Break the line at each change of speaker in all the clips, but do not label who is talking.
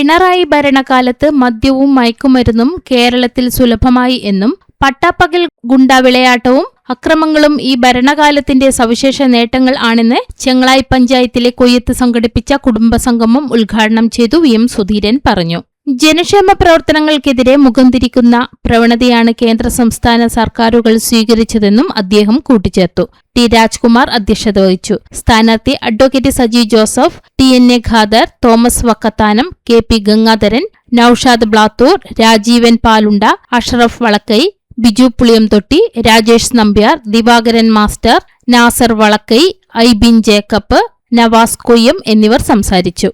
പിണറായി ഭരണകാലത്ത് മദ്യവും മയക്കുമരുന്നും കേരളത്തിൽ സുലഭമായി എന്നും പട്ടാപ്പകൽ ഗുണ്ടാവിളയാട്ടവും അക്രമങ്ങളും ഈ ഭരണകാലത്തിന്റെ സവിശേഷ നേട്ടങ്ങൾ ആണെന്ന് ചെങ്ങളായി പഞ്ചായത്തിലെ കൊയ്യത്ത് സംഘടിപ്പിച്ച കുടുംബസംഗമം ഉദ്ഘാടനം ചെയ്തു വി എം സുധീരൻ പറഞ്ഞു. ജനക്ഷേമ പ്രവർത്തനങ്ങൾക്കെതിരെ മുഖം തിരിക്കുന്ന പ്രവണതയാണ് കേന്ദ്ര സംസ്ഥാന സർക്കാരുകൾ സ്വീകരിച്ചതെന്നും അദ്ദേഹം കൂട്ടിച്ചേർത്തു. ടി രാജ്കുമാർ അധ്യക്ഷത വഹിച്ചു. സ്ഥാനാർത്ഥി അഡ്വക്കേറ്റ് സജി ജോസഫ്, ടി.എൻ.എ. ഖാദർ, തോമസ് വക്കത്താനം, കെ.പി. ഗംഗാധരൻ, നൌഷാദ് ബ്ലാത്തൂർ, രാജീവൻ പാലുണ്ട, അഷ്റഫ് വളക്കൈ, ബിജു പുളിയംതൊട്ടി, രാജേഷ് നമ്പ്യാർ, ദിവാകരൻ മാസ്റ്റർ, നാസർ വളക്കൈ, ഐബിൻ ജേക്കബ്, നവാസ് കൊയ്യം എന്നിവർ സംസാരിച്ചു.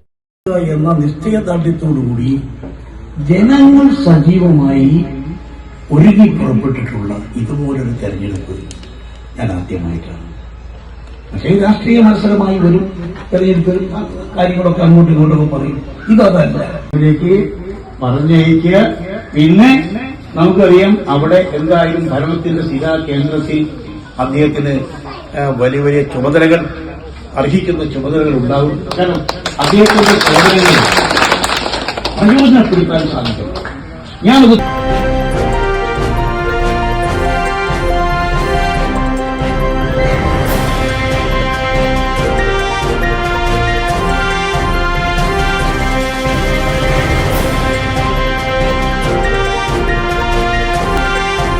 എന്ന നിശ്ചയദാർഢ്യത്തോടുകൂടി ജനങ്ങൾ സജീവമായി ഒരുങ്ങി പുറപ്പെട്ടിട്ടുള്ള ഇതുപോലൊരു തെരഞ്ഞെടുപ്പ് ഞാൻ ആദ്യമായിട്ടാണ്. പക്ഷേ രാഷ്ട്രീയ മത്സരമായി വരും തെരഞ്ഞെടുപ്പ് കാര്യങ്ങളൊക്കെ അങ്ങോട്ടും ഇങ്ങോട്ടൊക്കെ പറയും. ഇതല്ല, അതിലേക്ക് പറഞ്ഞയക്കുക. പിന്നെ നമുക്കറിയാം, അവിടെ എന്തായാലും ഭരണത്തിന്റെ സ്ഥിര കേന്ദ്രത്തിൽ അദ്ദേഹത്തിന് വലിയ വലിയ ചുമതലകൾ, അർഹിക്കുന്ന ചുമതലകൾ ഉണ്ടാകും. കാരണം അദ്ദേഹത്തിന്റെ സേവനങ്ങൾ പ്രയോജനപ്പെടുത്താൻ സാധിക്കും. ഞാനത്